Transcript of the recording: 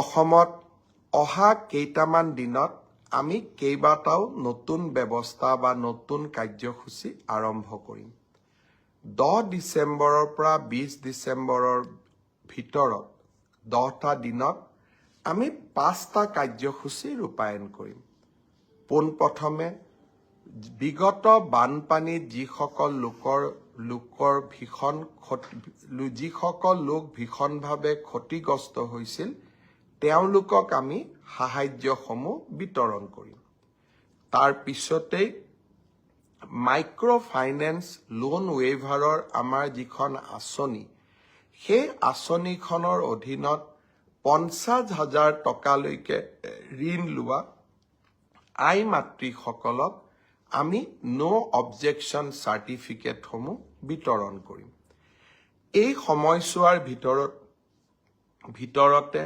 অসমত অহা কেইটামান দিনত আমি কেইবাটাও নতুন ব্যৱস্থা বা নতুন কাৰ্যসূচী আৰম্ভ কৰিম। 10 ডিচেম্বৰৰ পৰা 20 ডিচেম্বৰৰ ভিতৰত 10টা দিনত আমি 5টা কাৰ্যসূচী ৰূপায়ণ কৰিম। পোনপ্ৰথমে বিগত বানপানীত যিসকল লোক ভীষণভাৱে ক্ষতিগ্ৰস্ত হৈছিল তেওঁলোকক আমি সাহায্যসমূহ বিতৰণ কৰিম। তাৰ পিছতেই মাইক্ৰ' ফাইনেন্স লোন ৱেইভাৰৰ আমাৰ যিখন আঁচনি, সেই আঁচনিখনৰ অধীনত 50,000 টকালৈকে ঋণ লোৱা আই মাতৃসকলক আমি ন' অবজেকশ্যন চাৰ্টিফিকেটসমূহ বিতৰণ কৰিম। এই সময়ছোৱাৰ ভিতৰতে